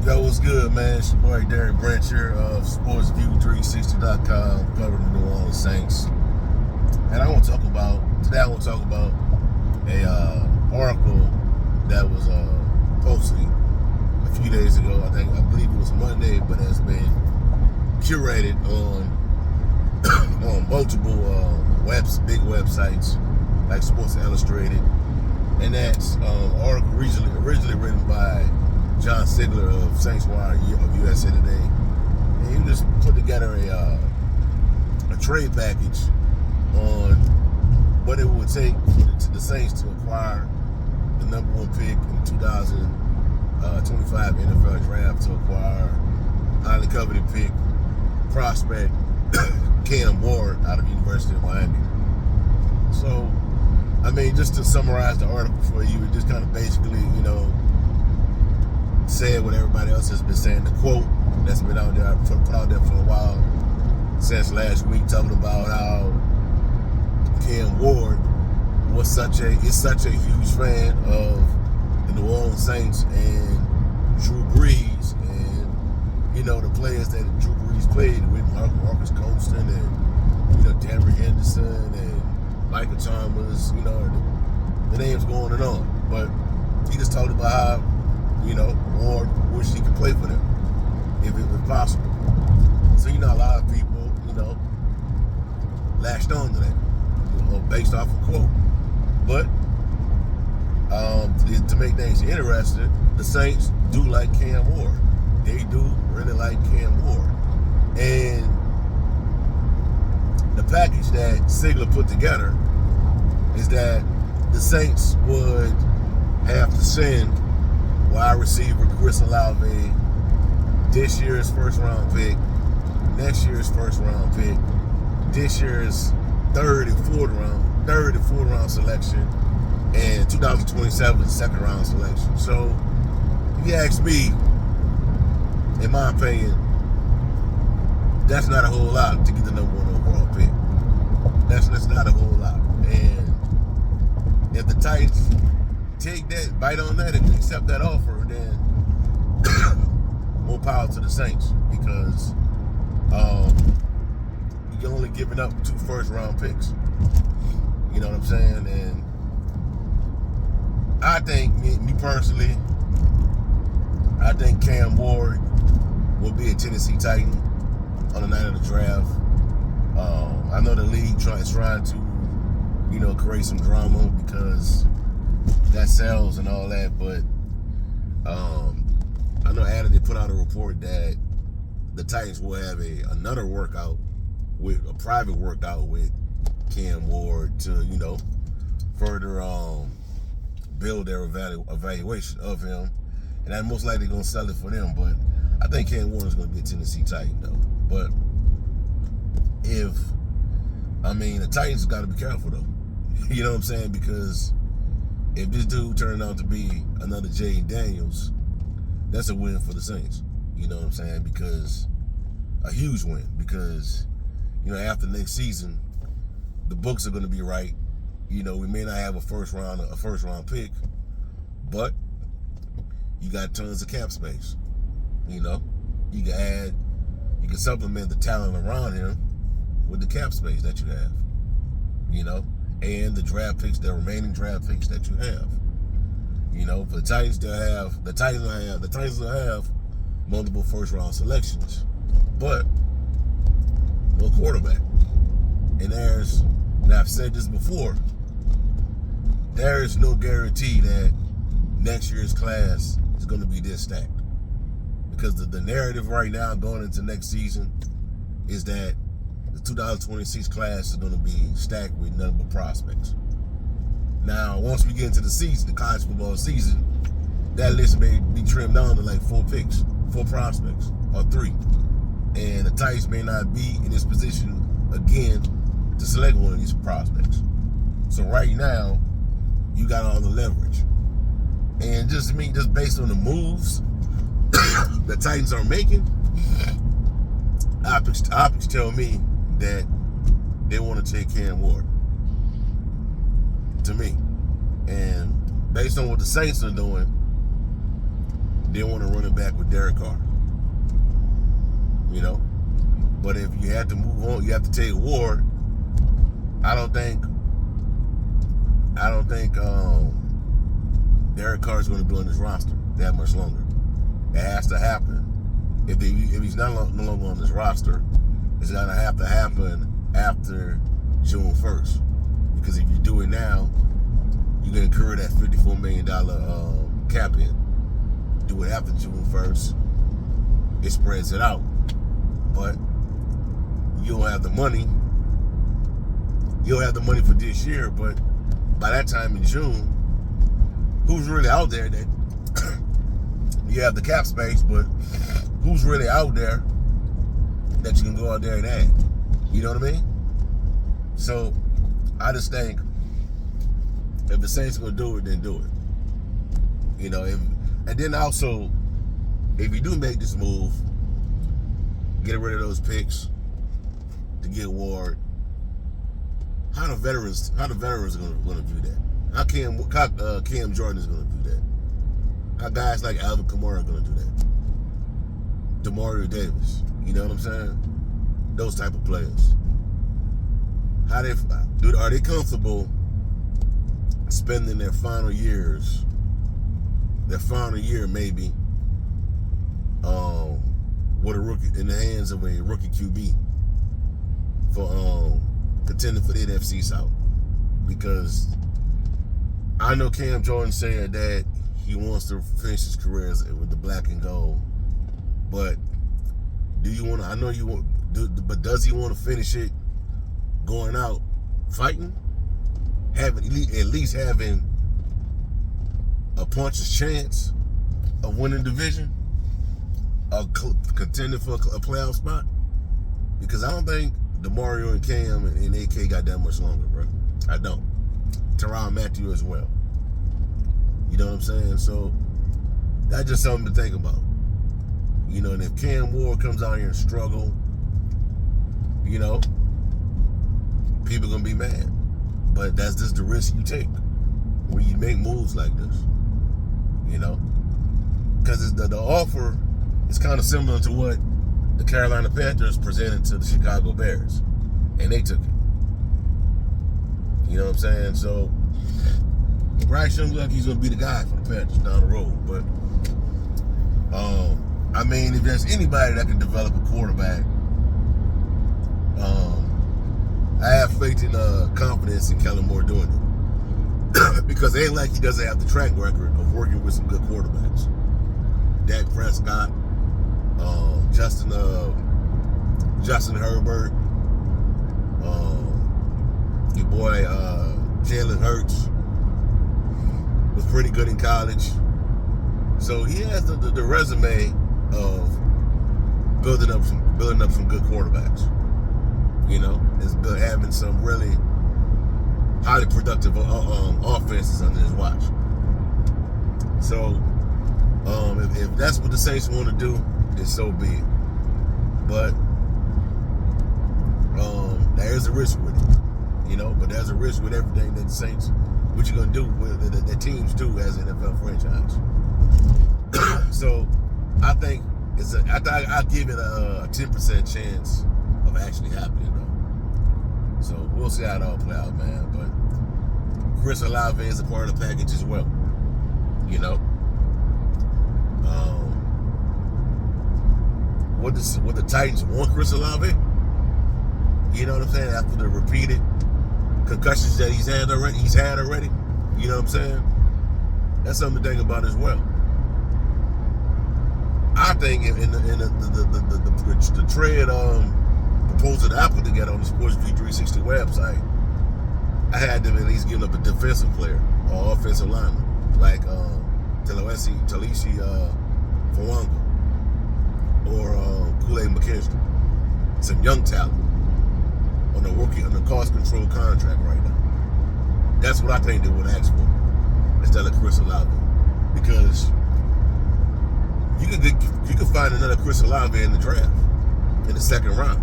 Yo, what's good, man? It's your boy Derek Branch here of SportsView360.com, covering the New Orleans Saints. And today I want to talk about a article that was posted a few days ago. I believe it was Monday, but has been curated on multiple big websites like Sports Illustrated. And that's article originally written by John Siegler of Saints Wire of USA Today. And he just put together a trade package on what it would take for the Saints to acquire the #1 pick in the 2025 NFL Draft, to acquire highly coveted pick prospect Cam Ward out of the University of Miami. So, I mean, just to summarize the article for you, it just kind of basically, said what everybody else has been saying. The quote that's been out there, put out there for a while, since last week, talking about how Cam Ward is such a huge fan of the New Orleans Saints and Drew Brees, and the players that Drew Brees played with, Marcus Colston and Denver Henderson and Michael Chalmers, the names going on. But he just talked about how Ward wish he could play for them if it was possible. So a lot of people latched on to that, based off a quote. But to make things interesting, the Saints do like Cam Ward. They do really like Cam Ward. And the package that Siegler put together is that the Saints would have to send wide receiver Chris Olave, this year's first-round pick, next year's first-round pick, this year's third and fourth round selection, and 2027 second-round selection. So, if you ask me, in my opinion, that's not a whole lot to get the #1 overall pick. That's not a whole lot. And if the Titans take that, bite on that, and accept that offer, then more power to the Saints, because you're only giving up 2 first-round picks. You know what I'm saying? And I think, me personally, I think Cam Ward will be a Tennessee Titan on the night of the draft. I know the league is trying to, create some drama because that sells and all that, but I know Adam did put out a report that the Titans will have a private workout with Cam Ward to, further build their evaluation of him, and I'm most likely going to sell it for them. But I think Cam Ward is going to be a Tennessee Titan, though. But the Titans got to be careful, though. You know what I'm saying? Because if this dude turned out to be another Jaden Daniels, that's a win for the Saints. You know what I'm saying? Because a huge win. Because, after next season, the books are going to be right. We may not have a first round pick, but you got tons of cap space. You can supplement the talent around him with the cap space that you have. And the remaining draft picks that you have. For the Titans, the Titans will have multiple first-round selections, but no quarterback. And I've said this before, there is no guarantee that next year's class is going to be this stacked. Because the narrative right now going into next season is that the 2026 class is going to be stacked with none but prospects. Now, once we get into the season, the college football season, that list may be trimmed down to like 4 prospects, or 3. And the Titans may not be in this position again to select one of these prospects. So right now, you got all the leverage. And just based on the moves the Titans are making, optics tell me that they want to take Cam Ward. To me. And based on what the Saints are doing, They want to run it back with Derek Carr. You know? But if you have to move on, you have to take Ward. I don't think Derek Carr is going to be on this roster that much longer. It has to happen. If he's no longer on this roster, it's going to have to happen after June 1st. Because if you do it now, you're going to incur that $54 million cap hit. Do it after June 1st, it spreads it out. But you don't have the money. You don't have the money for this year, but by that time in June, who's really out there that you have the cap space, but who's really out there that you can go out there and add? You know what I mean? So I just think if the Saints are gonna do it, then do it. You know, and then also, if you do make this move, get rid of those picks to get Ward. How the veterans are gonna view that? How Cam Jordan is gonna do that? How guys like Alvin Kamara are gonna do that? Demario Davis, you know what I'm saying? Those type of players. Are they comfortable spending their final year maybe, with a rookie in the hands of a rookie QB for contending for the NFC South? Because I know Cam Jordan said that he wants to finish his career with the black and gold, but do you want to? I know you want, but does he want to finish it going out fighting, at least having a puncher's chance of winning division, contending for a playoff spot? Because I don't think Demario and Cam and AK got that much longer, bro. I don't. Tyrann Mathieu as well. You know what I'm saying? So that's just something to think about. You know, and if Cam Ward comes out here and struggle, you know, people are gonna be mad. But that's just the risk you take when you make moves like this. You know? Because the offer is kind of similar to what the Carolina Panthers presented to the Chicago Bears. And they took it. You know what I'm saying? So Bryce Young looks like he's gonna be the guy for the Panthers down the road. But I mean, if there's anybody that can develop a quarterback, I have faith in confidence in Kellen Moore doing it. Because it ain't like he doesn't have the track record of working with some good quarterbacks. Dak Prescott, Justin Herbert, your boy Jalen Hurts was pretty good in college. So he has the resume of building up some good quarterbacks. You know, it's good having some really highly productive offenses under his watch. So if that's what the Saints want to do, then so be it. But there is a risk with it, you know. But there's a risk with everything that the Saints, what you're gonna do with the teams do as an NFL franchise. So I think I'll give it a 10% chance of actually happening, though. So we'll see how it all play out, man. But Chris Olave is a part of the package as well. You know, what the Titans want Chris Olave? You know what I'm saying? After the repeated concussions that he's had already. You know what I'm saying? That's something to think about as well. I think in the trade proposal that I put together on the Sports V360 website, I had them at least giving up a defensive player or offensive lineman like Talisi Fawanga or Kool-Aid McKinstry. Some young talent on the cost control contract right now. That's what I think they would ask for instead of Chris Olave, because you could find another Chris Olave in the draft in the second round.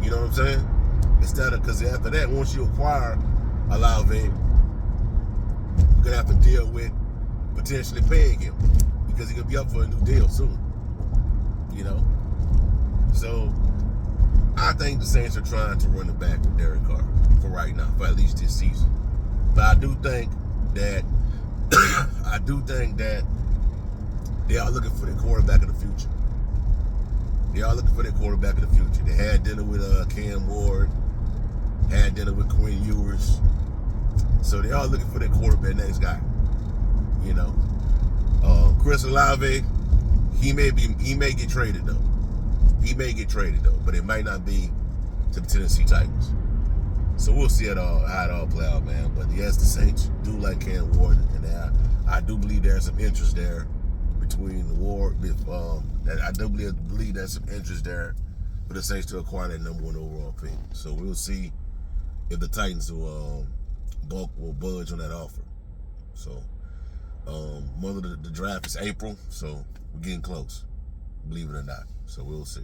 You know what I'm saying? Because after that, once you acquire Olave, you're gonna have to deal with potentially paying him, could be up for a new deal soon. You know? So, I think the Saints are trying to run it back with Derek Carr for right now, for at least this season. But I do think that they are looking for their quarterback of the future. They are looking for their quarterback of the future. They had dinner with Cam Ward, had dinner with Quinn Ewers. So they are looking for their quarterback, next guy. You know, Chris Olave, he may get traded though. He may get traded though, but it might not be to the Tennessee Titans. So we'll see how it all play out, man. But yes, the Saints do like Cam Ward, and I do believe there's some interest there between the Ward. I do believe there's some interest there for the Saints to acquire that number 1 overall pick. So we'll see if the Titans will budge on that offer. So, the draft is April, so we're getting close, believe it or not. So we'll see.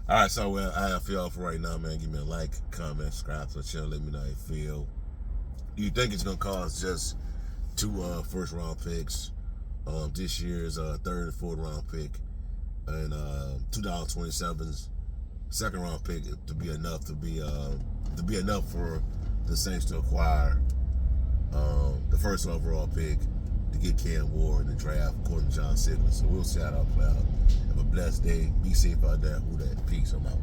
All right, so I feel all for right now, man. Give me a like, comment, subscribe to the channel. Let me know how you feel. Do you think it's gonna cost just 2 first-round picks, this year's 3rd and 4th round pick, and 2027's second-round pick to be enough for the Saints to acquire the first overall pick to get Cam Ward in the draft, according to Siegler. So we'll see how that play out. Have a blessed day. Be safe out there. Who that? Peace. I'm out.